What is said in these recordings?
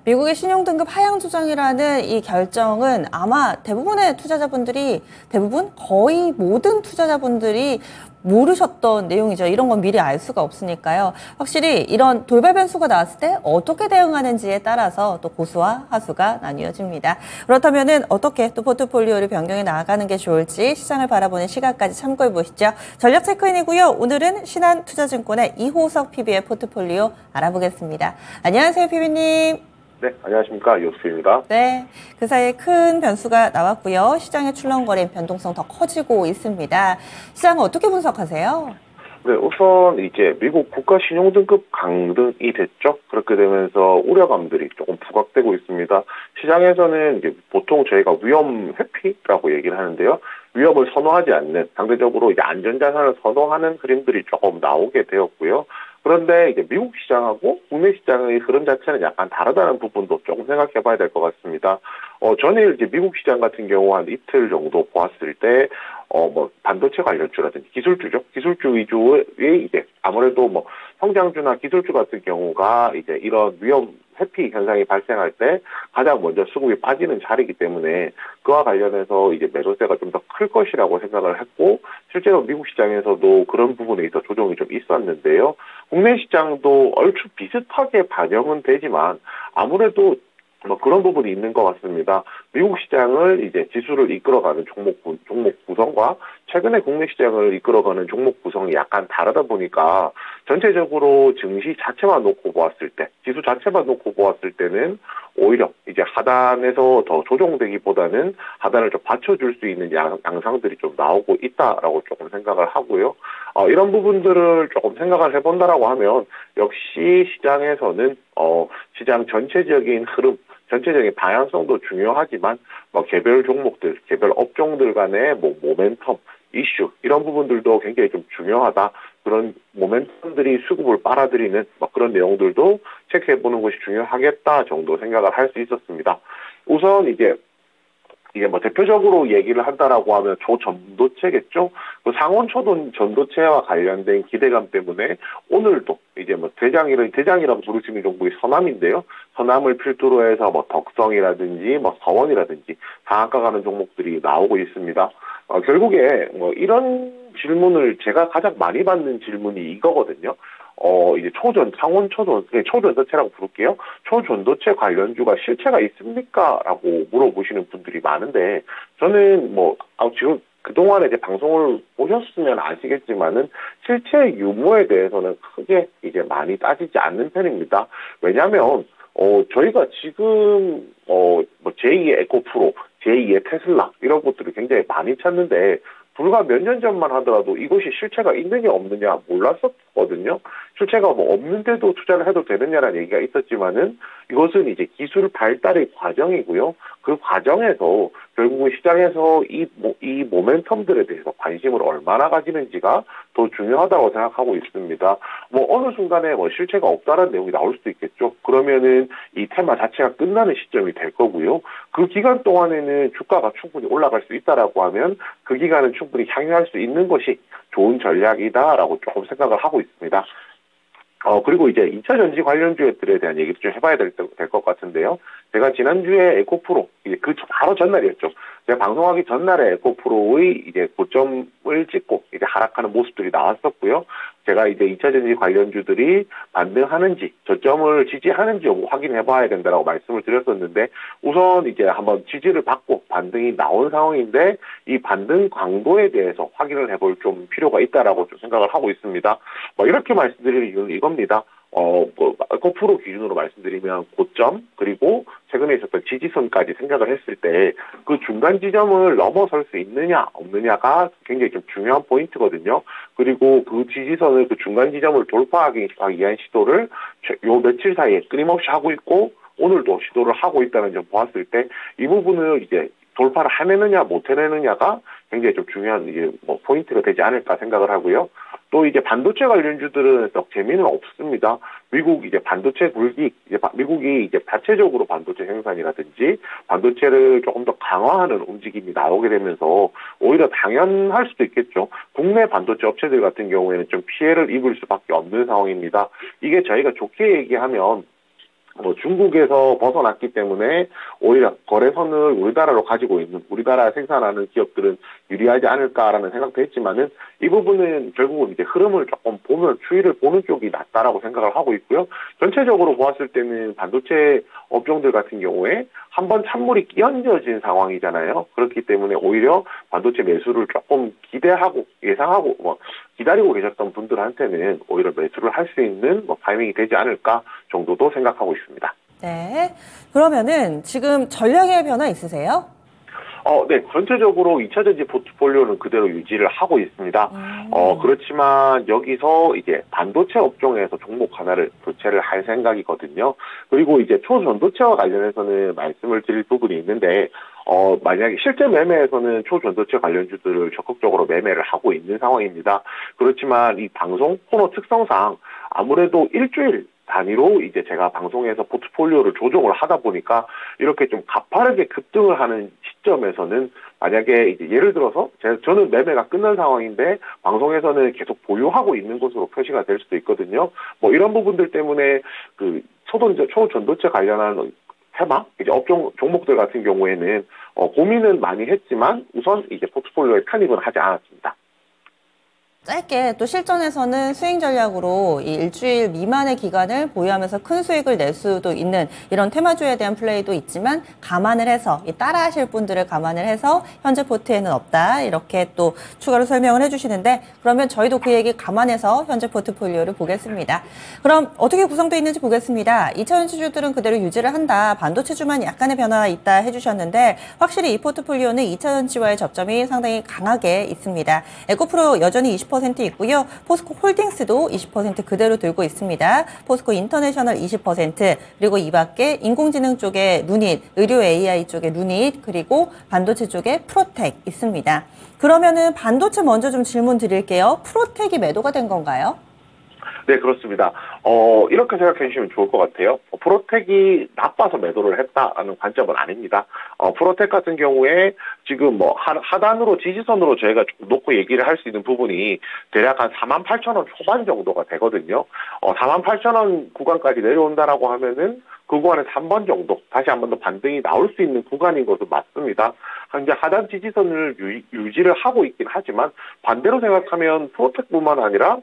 미국의 신용등급 하향 조정이라는 이 결정은 아마 대부분의 투자자분들이, 거의 모든 투자자분들이 모르셨던 내용이죠. 이런 건 미리 알 수가 없으니까요. 확실히 이런 돌발 변수가 나왔을 때 어떻게 대응하는지에 따라서 또 고수와 하수가 나뉘어집니다. 그렇다면은 어떻게 또 포트폴리오를 변경해 나가는 게 좋을지 시장을 바라보는 시각까지 참고해 보시죠. 전략 체크인이고요. 오늘은 신한투자증권의 이호석 PB의 포트폴리오 알아보겠습니다. 안녕하세요, PB님. 네, 안녕하십니까. 이호석입니다. 네, 그 사이에 큰 변수가 나왔고요. 시장의 출렁거림, 변동성 더 커지고 있습니다. 시장은 어떻게 분석하세요? 네, 우선 이제 미국 국가 신용등급 강등이 됐죠. 그렇게 되면서 우려감들이 조금 부각되고 있습니다. 시장에서는 이제 보통 저희가 위험 회피라고 얘기를 하는데요. 위험을 선호하지 않는, 상대적으로 이제 안전자산을 선호하는 흐름들이 조금 나오게 되었고요. 그런데 이제 미국 시장하고 국내 시장의 흐름 자체는 약간 다르다는 부분도 조금 생각해 봐야 될 것 같습니다. 전일 이제 미국 시장 같은 경우 한 이틀 정도 보았을 때, 반도체 관련주라든지 기술주죠. 기술주 위주의 이제 아무래도 성장주나 기술주 같은 경우가 이제 이런 위험 회피 현상이 발생할 때 가장 먼저 수급이 빠지는 자리이기 때문에 그와 관련해서 이제 매도세가 좀 더 클 것이라고 생각을 했고, 실제로 미국 시장에서도 그런 부분에 있어 조정이 좀 있었는데요. 국내 시장도 얼추 비슷하게 반영은 되지만 아무래도 그런 부분이 있는 것 같습니다. 미국 시장을 이제 지수를 이끌어가는 종목 구성과 최근에 국내 시장을 이끌어가는 종목 구성이 약간 다르다 보니까 전체적으로 증시 자체만 놓고 보았을 때, 지수 자체만 놓고 보았을 때는 오히려 이제 하단에서 더 조정되기보다는 하단을 좀 받쳐줄 수 있는 양상들이 좀 나오고 있다라고 조금 생각을 하고요. 이런 부분들을 조금 생각을 해본다라고 하면 역시 시장에서는 시장 전체적인 흐름, 전체적인 방향성도 중요하지만 개별 종목들, 개별 업종들 간의 모멘텀, 이슈 이런 부분들도 굉장히 좀 중요하다. 그런 모멘텀들이 수급을 빨아들이는 그런 내용들도 체크해보는 것이 중요하겠다 정도 생각을 할 수 있었습니다. 우선 이게 대표적으로 얘기를 한다라고 하면 초전도체겠죠. 그 상온 전도체와 관련된 기대감 때문에 오늘도 이제 대장이라고 부를 수 있는 종목이 서남인데요. 서남을 필두로 해서 덕성이라든지 서원이라든지 상한가 가는 종목들이 나오고 있습니다. 결국에 이런 질문을 제가 가장 많이 받는 질문이 이거거든요. 이제 초전도체라고 부를게요. 초전도체 관련주가 실체가 있습니까? 라고 물어보시는 분들이 많은데, 저는 지금 그동안에 이제 방송을 보셨으면 아시겠지만은, 실체 유무에 대해서는 크게 이제 많이 따지지 않는 편입니다. 왜냐면, 저희가 지금, 제2의 에코프로, 제2의 테슬라, 이런 것들을 굉장히 많이 찾는데, 불과 몇 년 전만 하더라도 이것이 실체가 있느냐 없느냐 몰랐었거든요. 실체가 없는데도 투자를 해도 되느냐라는 얘기가 있었지만은 이것은 이제 기술 발달의 과정이고요. 그 과정에서 결국은 시장에서 이 모멘텀들에 대해서 관심을 얼마나 가지는지가 더 중요하다고 생각하고 있습니다. 어느 순간에 실체가 없다라는 내용이 나올 수도 있겠죠. 그러면은 이 테마 자체가 끝나는 시점이 될 거고요. 그 기간 동안에는 주가가 충분히 올라갈 수 있다라고 하면 그 기간은 충분히 향유할 수 있는 것이 좋은 전략이다라고 조금 생각을 하고 있습니다. 그리고 이제 2차 전지 관련주들에 대한 얘기도 좀 해봐야 될 것 같은데요. 제가 지난주에 에코프로, 바로 전날이었죠. 제가 방송하기 전날에 에코프로의 이제 고점을 찍고 이제 하락하는 모습들이 나왔었고요. 제가 이제 2차 전지 관련주들이 반등하는지, 저점을 지지하는지 확인해봐야 된다라고 말씀을 드렸었는데, 우선 이제 한번 지지를 받고 반등이 나온 상황인데, 이 반등 강도에 대해서 확인을 해볼 좀 필요가 있다라고 좀 생각을 하고 있습니다. 이렇게 말씀드리는 이유는 이겁니다. 에코프로 기준으로 말씀드리면 고점, 그리고 최근에 있었던 지지선까지 생각을 했을 때 그 중간 지점을 넘어설 수 있느냐 없느냐가 굉장히 좀 중요한 포인트거든요. 그리고 그 지지선을, 그 중간 지점을 돌파하기 위한 시도를 요 며칠 사이에 끊임없이 하고 있고, 오늘도 시도를 하고 있다는 점 보았을 때 이 부분을 이제 돌파를 해내느냐 못 해내느냐가 굉장히 좀 중요한 이제 포인트가 되지 않을까 생각을 하고요. 또 이제 반도체 관련주들은 썩 재미는 없습니다. 미국 이제 반도체 굴기, 미국이 이제 자체적으로 반도체 생산이라든지 반도체를 조금 더 강화하는 움직임이 나오게 되면서 오히려 당연할 수도 있겠죠. 국내 반도체 업체들 같은 경우에는 좀 피해를 입을 수밖에 없는 상황입니다. 이게 저희가 좋게 얘기하면 뭐 중국에서 벗어났기 때문에 오히려 거래선을 우리나라로 가지고 있는 우리나라 생산하는 기업들은 유리하지 않을까라는 생각도 했지만은 이 부분은 결국은 이제 흐름을 조금 보면 추이를 보는 쪽이 낫다라고 생각을 하고 있고요. 전체적으로 보았을 때는 반도체 업종들 같은 경우에 한번 찬물이 끼얹어진 상황이잖아요. 그렇기 때문에 오히려 반도체 매수를 조금 기대하고 예상하고 기다리고 계셨던 분들한테는 오히려 매수를 할 수 있는 타이밍이 되지 않을까 정도도 생각하고 있습니다. 네. 그러면은 지금 전략의 변화 있으세요? 네. 전체적으로 2차전지 포트폴리오는 그대로 유지를 하고 있습니다. 그렇지만 여기서 이제 반도체 업종에서 종목 하나를 교체를 할 생각이거든요. 그리고 이제 초전도체와 관련해서는 말씀을 드릴 부분이 있는데, 만약에 실제 매매에서는 초전도체 관련주들을 적극적으로 매매를 하고 있는 상황입니다. 그렇지만 이 방송 코너 특성상 아무래도 일주일 단위로 이제 제가 방송에서 포트폴리오를 조정을 하다 보니까 이렇게 좀 가파르게 급등을 하는 시점에서는 만약에 이제 예를 들어서 저는 매매가 끝난 상황인데 방송에서는 계속 보유하고 있는 것으로 표시가 될 수도 있거든요. 뭐 이런 부분들 때문에 그 초전도체 관련한 테마, 이제 업종 종목들 같은 경우에는 고민은 많이 했지만 우선 이제 포트폴리오에 편입은 하지 않았습니다. 짧게 또 실전에서는 스윙 전략으로 이 일주일 미만의 기간을 보유하면서 큰 수익을 낼 수도 있는 이런 테마주에 대한 플레이도 있지만 감안을 해서 따라 하실 분들을 감안을 해서 현재 포트에는 없다 이렇게 또 추가로 설명을 해주시는데 그러면 저희도 그 얘기 감안해서 현재 포트폴리오를 보겠습니다. 그럼 어떻게 구성되어 있는지 보겠습니다. 2차전지주들은 그대로 유지를 한다. 반도체주만 약간의 변화가 있다 해주셨는데 확실히 이 포트폴리오는 2차전지와의 접점이 상당히 강하게 있습니다. 에코프로 여전히 20% 있고요. 포스코 홀딩스도 20% 그대로 들고 있습니다. 포스코 인터내셔널 20%, 그리고 이 밖에 인공지능 쪽에 루닛, 의료 AI 쪽에 루닛, 그리고 반도체 쪽에 프로텍 있습니다. 그러면은 반도체 먼저 좀 질문 드릴게요. 프로텍이 매도가 된 건가요? 네, 그렇습니다. 이렇게 생각해 주시면 좋을 것 같아요. 프로텍이 나빠서 매도를 했다라는 관점은 아닙니다. 프로텍 같은 경우에 지금 하단으로 지지선으로 저희가 놓고 얘기를 할 수 있는 부분이 대략 한 48,000원 초반 정도가 되거든요. 48,000원 구간까지 내려온다라고 하면은 그 구간에서 한 번 정도 다시 한 번 더 반등이 나올 수 있는 구간인 것은 맞습니다. 현재 하단 지지선을 유지를 하고 있긴 하지만 반대로 생각하면 프로텍뿐만 아니라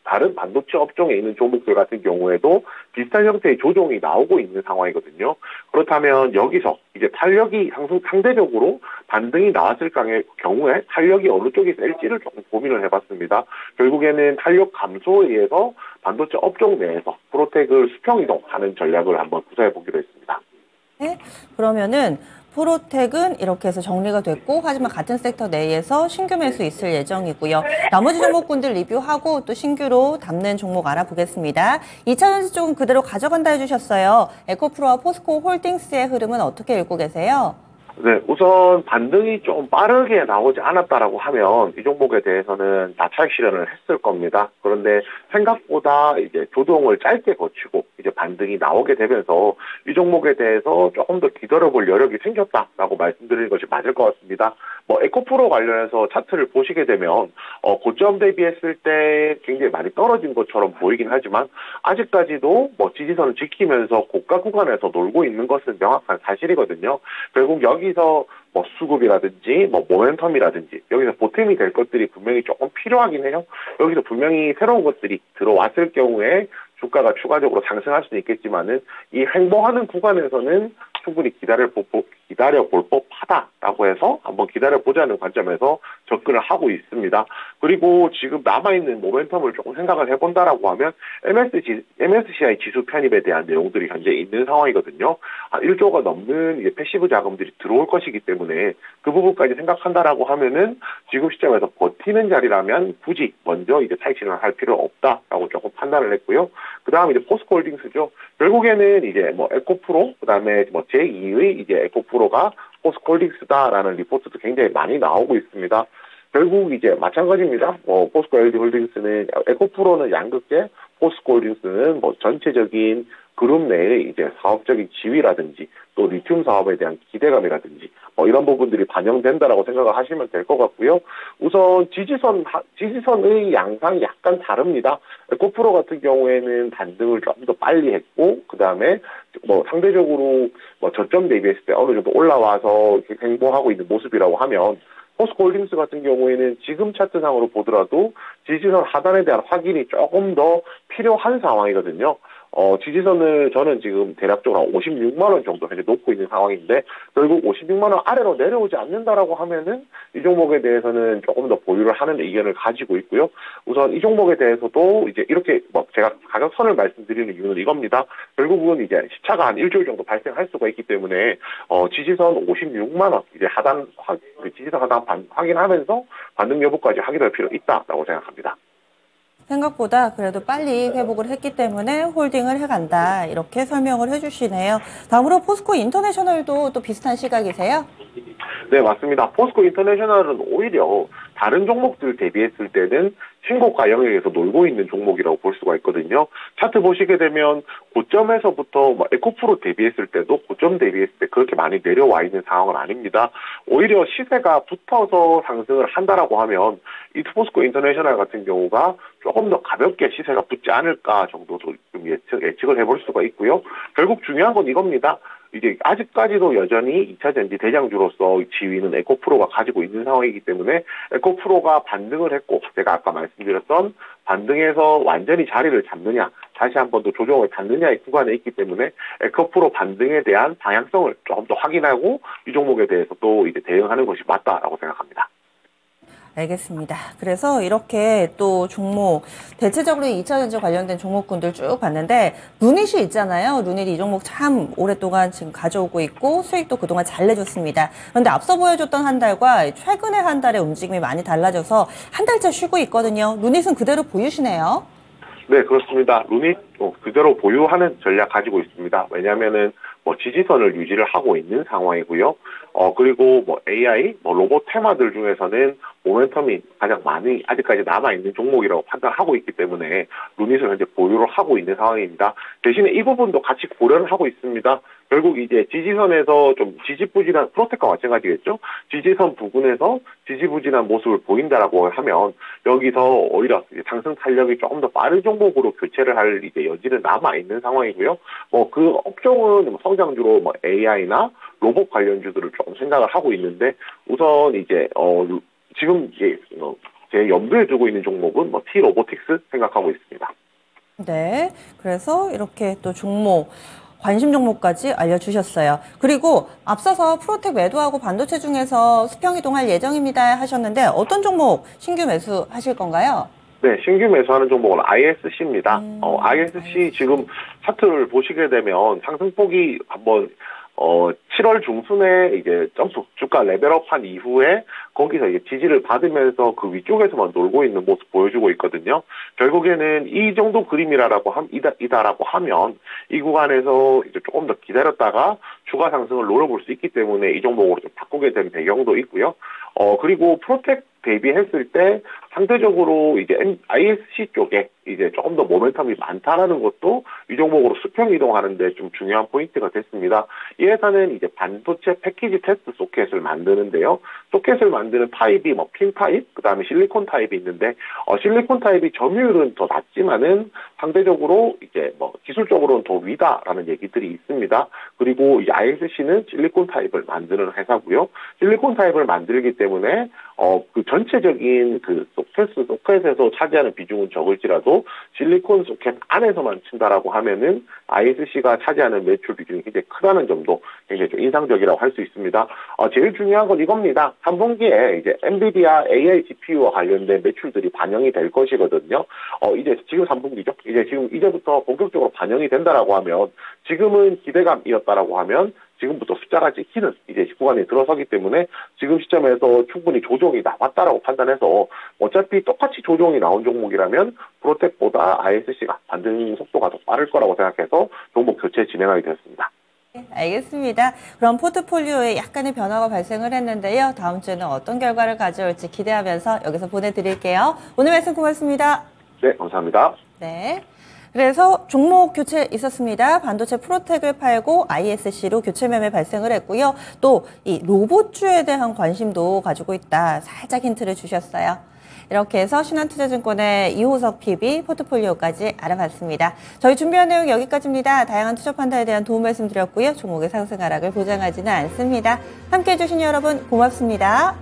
다른 반도체 업종에 있는 종목들 같은 경우에도 비슷한 형태의 조정이 나오고 있는 상황이거든요. 그렇다면 여기서 이제 탄력이 상대적으로 반등이 나왔을 경우에 탄력이 어느 쪽이 셀지를 조금 고민을 해봤습니다. 결국에는 탄력 감소에 의해서 반도체 업종 내에서 프로텍을 수평이동하는 전략을 한번 구사해보기로 했습니다. 네, 그러면은 프로텍은 이렇게 해서 정리가 됐고 하지만 같은 섹터 내에서 신규 매수 있을 예정이고요. 나머지 종목군들 리뷰하고 또 신규로 담는 종목 알아보겠습니다. 2차전지 쪽은 그대로 가져간다 해주셨어요. 에코프로와 포스코 홀딩스의 흐름은 어떻게 읽고 계세요? 네, 우선 반등이 좀 빠르게 나오지 않았다라고 하면 이 종목에 대해서는 나차익 실현을 했을 겁니다. 그런데 생각보다 이제 조정을 짧게 거치고 이제 반등이 나오게 되면서 이 종목에 대해서 조금 더 기다려볼 여력이 생겼다라고 말씀드리는 것이 맞을 것 같습니다. 에코프로 관련해서 차트를 보시게 되면 고점 대비했을 때 굉장히 많이 떨어진 것처럼 보이긴 하지만 아직까지도 지지선을 지키면서 고가 구간에서 놀고 있는 것은 명확한 사실이거든요. 결국 여기서 수급이라든지 모멘텀이라든지 여기서 보탬이 될 것들이 분명히 조금 필요하긴 해요. 여기서 분명히 새로운 것들이 들어왔을 경우에 주가가 추가적으로 상승할 수는 있겠지만은 이 행보하는 구간에서는 충분히 기다려볼 법하다라고 해서 한번 기다려보자는 관점에서 접근을 하고 있습니다. 그리고 지금 남아있는 모멘텀을 조금 생각을 해본다라고 하면 MSCI 지수 편입에 대한 내용들이 현재 있는 상황이거든요. 1조가 넘는 이제 패시브 자금들이 들어올 것이기 때문에 그 부분까지 생각한다라고 하면은 지금 시점에서 버티는 자리라면 굳이 먼저 이제 차익 실현을 할 필요 없다라고 조금 판단을 했고요. 그 다음 이제 포스코 홀딩스죠. 결국에는 이제 에코프로, 그 다음에 제2의 이제 에코프로가 포스코 홀딩스다라는 리포트도 굉장히 많이 나오고 있습니다. 결국 이제 마찬가지입니다. 포스코 LG 홀딩스는 에코프로는 양극재, 포스코 홀딩스는 전체적인 그룹 내의 이제 사업적인 지위라든지 또 리튬 사업에 대한 기대감이라든지 이런 부분들이 반영된다라고 생각을 하시면 될 것 같고요. 우선 지지선의 양상이 약간 다릅니다. 에코프로 같은 경우에는 반등을 좀 더 빨리 했고, 그 다음에 상대적으로 저점 대비했을 때 어느 정도 올라와서 이렇게 행보하고 있는 모습이라고 하면, 포스코 홀딩스 같은 경우에는 지금 차트상으로 보더라도 지지선 하단에 대한 확인이 조금 더 필요한 상황이거든요. 지지선을 저는 지금 대략적으로 한 56만원 정도 현재 놓고 있는 상황인데, 결국 56만원 아래로 내려오지 않는다라고 하면은 이 종목에 대해서는 조금 더 보유를 하는 의견을 가지고 있고요. 우선 이 종목에 대해서도 이제 이렇게 제가 가격선을 말씀드리는 이유는 이겁니다. 결국은 이제 시차가 한 일주일 정도 발생할 수가 있기 때문에, 지지선 56만원, 이제 지지선 하단 확인하면서 반등 여부까지 확인할 필요 있다라고 생각합니다. 생각보다 그래도 빨리 회복을 했기 때문에 홀딩을 해간다. 이렇게 설명을 해주시네요. 다음으로 포스코 인터내셔널도 또 비슷한 시각이세요? 네, 맞습니다. 포스코 인터내셔널은 오히려 다른 종목들 대비했을 때는 신고가 영역에서 놀고 있는 종목이라고 볼 수가 있거든요. 차트 보시게 되면 고점에서부터 에코프로 대비했을 때도 고점 대비했을 때 그렇게 많이 내려와 있는 상황은 아닙니다. 오히려 시세가 붙어서 상승을 한다라고 하면 이 포스코 인터내셔널 같은 경우가 조금 더 가볍게 시세가 붙지 않을까 정도도 좀 예측을 해볼 수가 있고요. 결국 중요한 건 이겁니다. 이제 아직까지도 여전히 2차 전지 대장주로서 지위는 에코프로가 가지고 있는 상황이기 때문에 에코프로가 반등을 했고, 제가 아까 말씀드렸던 반등에서 완전히 자리를 잡느냐, 다시 한 번 더 조정을 받느냐의 구간에 있기 때문에 에코프로 반등에 대한 방향성을 조금 더 확인하고 이 종목에 대해서 또 이제 대응하는 것이 맞다라고 생각합니다. 알겠습니다. 그래서 이렇게 또 종목, 대체적으로 2차 전지 관련된 종목군들 쭉 봤는데, 루닛이 있잖아요. 루닛이 이 종목 참 오랫동안 지금 가져오고 있고, 수익도 그동안 잘 내줬습니다. 그런데 앞서 보여줬던 한 달과 최근의 한 달의 움직임이 많이 달라져서 한 달째 쉬고 있거든요. 루닛은 그대로 보유시네요. 네, 그렇습니다. 루닛 그대로 보유하는 전략 가지고 있습니다. 왜냐하면은 지지선을 유지를 하고 있는 상황이고요. 그리고 AI, 로봇 테마들 중에서는 모멘텀이 가장 많이 아직까지 남아있는 종목이라고 판단하고 있기 때문에 루닛을 현재 보유를 하고 있는 상황입니다. 대신에 이 부분도 같이 고려를 하고 있습니다. 결국 이제 지지선에서 좀 지지부진한, 프로텍과 마찬가지겠죠? 지지선 부근에서 지지부진한 모습을 보인다라고 하면 여기서 오히려 상승 탄력이 조금 더 빠른 종목으로 교체를 할 이제 여지는 남아있는 상황이고요. 그 업종은 성장주로 AI나 로봇 관련주들을 조금 생각을 하고 있는데, 우선 이제 지금 제 염두에 두고 있는 종목은 T-로보틱스 생각하고 있습니다. 네, 그래서 이렇게 또 종목, 관심 종목까지 알려주셨어요. 그리고 앞서서 프로텍 매도하고 반도체 중에서 수평 이동할 예정입니다 하셨는데, 어떤 종목 신규 매수하실 건가요? 네, 신규 매수하는 종목은 ISC입니다. ISC 지금 차트를 보시게 되면 상승폭이 한번 7월 중순에 이제 점프 주가 레벨업한 이후에 거기서 이제 지지를 받으면서 그 위쪽에서만 놀고 있는 모습 보여주고 있거든요. 결국에는 이 정도 그림이라고 하면 이 구간에서 이제 조금 더 기다렸다가 추가 상승을 노려볼 수 있기 때문에 이 종목으로 좀 바꾸게 된 배경도 있고요. 그리고 프로텍 대비했을 때 상대적으로 이제 ISC 쪽에 이제 조금 더 모멘텀이 많다라는 것도 이 종목으로 수평 이동하는데 좀 중요한 포인트가 됐습니다. 이 회사는 이제 반도체 패키지 테스트 소켓을 만드는데요. 소켓을 만드는 타입이 핀 타입, 그 다음에 실리콘 타입이 있는데, 실리콘 타입이 점유율은 더 낮지만은 상대적으로 이제 기술적으로는 더 위다라는 얘기들이 있습니다. 그리고 이 ISC는 실리콘 타입을 만드는 회사고요. 실리콘 타입을 만들기 때문에 그 전체적인 그 소켓에서 차지하는 비중은 적을지라도 실리콘 소켓 안에서만 친다라고 하면은 ISC가 차지하는 매출 비중이 굉장히 크다는 점도 굉장히 좀 인상적이라고 할 수 있습니다. 제일 중요한 건 이겁니다. 3분기에 이제 엔비디아 AI GPU와 관련된 매출들이 반영이 될 것이거든요. 이제 지금 3분기죠. 이제부터 본격적으로 반영이 된다라고 하면, 지금은 기대감이었다라고 하면 지금부터 숫자가 찍히는 이제 구간에 들어서기 때문에 지금 시점에서 충분히 조정이 나왔다라고 판단해서, 어차피 똑같이 조정이 나온 종목이라면 프로텍보다 ISC가 반등 속도가 더 빠를 거라고 생각해서 종목 교체 진행하게 되었습니다. 알겠습니다. 그럼 포트폴리오에 약간의 변화가 발생을 했는데요. 다음 주에는 어떤 결과를 가져올지 기대하면서 여기서 보내드릴게요. 오늘 말씀 고맙습니다. 네, 감사합니다. 네. 그래서 종목 교체 있었습니다. 반도체 프로텍을 팔고 ISC로 교체 매매 발생을 했고요. 또 이 로봇주에 대한 관심도 가지고 있다. 살짝 힌트를 주셨어요. 이렇게 해서 신한투자증권의 이호석 PB 포트폴리오까지 알아봤습니다. 저희 준비한 내용 여기까지입니다. 다양한 투자 판단에 대한 도움 말씀드렸고요. 종목의 상승 하락을 보장하지는 않습니다. 함께해 주신 여러분 고맙습니다.